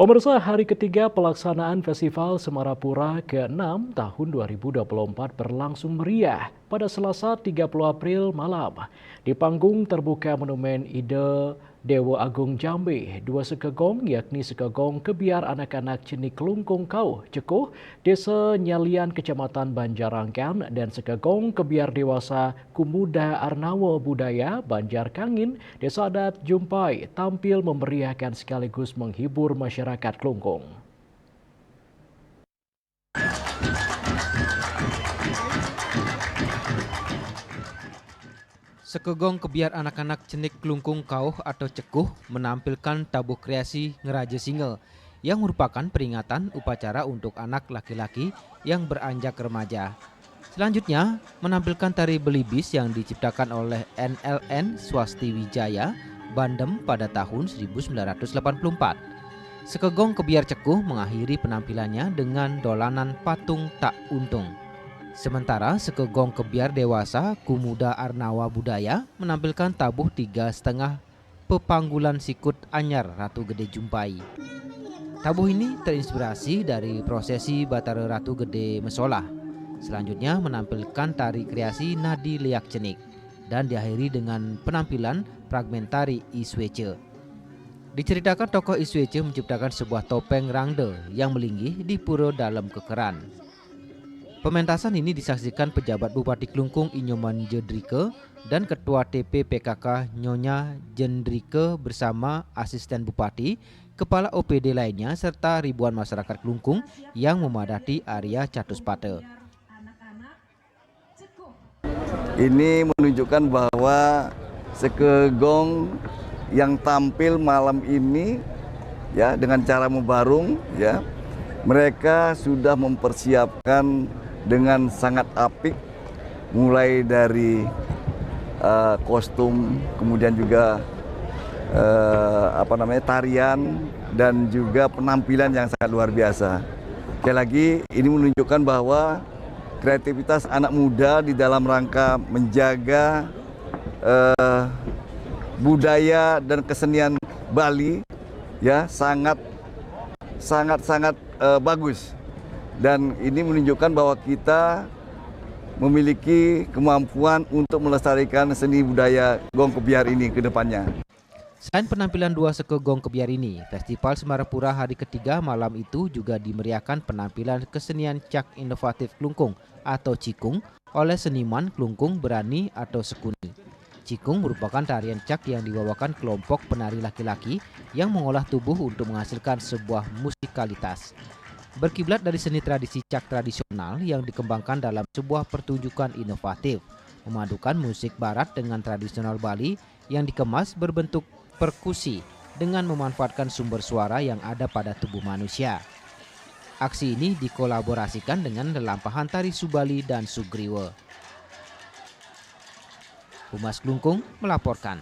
Pemirsa, hari ketiga pelaksanaan Festival Semarapura ke-6 tahun 2024 berlangsung meriah pada Selasa 30 April malam. Di panggung terbuka monumen Ide Dewa Agung Jambe, dua sekegong yakni sekegong kebiar anak-anak Cenik Klungkung Kau Cekuh, Desa Nyalian Kecamatan Banjarangkan dan sekegong kebiar dewasa Kumuda Arnawa Budaya Banjar Kangin, Desa Adat Jumpai tampil memeriahkan sekaligus menghibur masyarakat Klungkung. Sekegong kebiar anak-anak Cenik Klungkung Kauh atau Cekuh menampilkan tabuh kreasi Ngeraja Single yang merupakan peringatan upacara untuk anak laki-laki yang beranjak remaja. Selanjutnya menampilkan tari belibis yang diciptakan oleh NLN Swasti Wijaya Bandem pada tahun 1984. Sekegong kebiar Cekuh mengakhiri penampilannya dengan dolanan patung tak untung. Sementara sekegong kebiar dewasa Kumuda Arnawa Budaya menampilkan tabuh 3,5 pepanggulan sikut anyar Ratu Gede Jumpai. Tabuh ini terinspirasi dari prosesi Batara Ratu Gede Mesolah. Selanjutnya menampilkan tari kreasi Nadi Leak Cenik dan diakhiri dengan penampilan fragmen tari Iswece. Diceritakan tokoh Iswece menciptakan sebuah topeng rangde yang melinggih di pura dalam kekeran. Pementasan ini disaksikan pejabat Bupati Klungkung Inyoman Jedrike dan Ketua TP PKK Nyonya Jendrike bersama asisten Bupati, kepala OPD lainnya serta ribuan masyarakat Klungkung yang memadati area Catuspate. Ini menunjukkan bahwa sekegong yang tampil malam ini ya dengan cara membarung ya, mereka sudah mempersiapkan dengan sangat apik, mulai dari kostum, kemudian juga tarian dan juga penampilan yang sangat luar biasa. Sekali lagi ini menunjukkan bahwa kreativitas anak muda di dalam rangka menjaga budaya dan kesenian Bali ya sangat bagus. Dan ini menunjukkan bahwa kita memiliki kemampuan untuk melestarikan seni budaya gong kebiar ini ke depannya. Selain penampilan dua sekegong kebiar ini, Festival Semarapura hari ketiga malam itu juga dimeriahkan penampilan kesenian cak inovatif Klungkung atau Cikung oleh seniman Klungkung Berani atau Sekuni. Cikung merupakan tarian cak yang dibawakan kelompok penari laki-laki yang mengolah tubuh untuk menghasilkan sebuah musikalitas. Berkiblat dari seni tradisi cak tradisional yang dikembangkan dalam sebuah pertunjukan inovatif, memadukan musik barat dengan tradisional Bali yang dikemas berbentuk perkusi dengan memanfaatkan sumber suara yang ada pada tubuh manusia. Aksi ini dikolaborasikan dengan lelampahan tari Subali dan Sugriwe. Humas Klungkung melaporkan.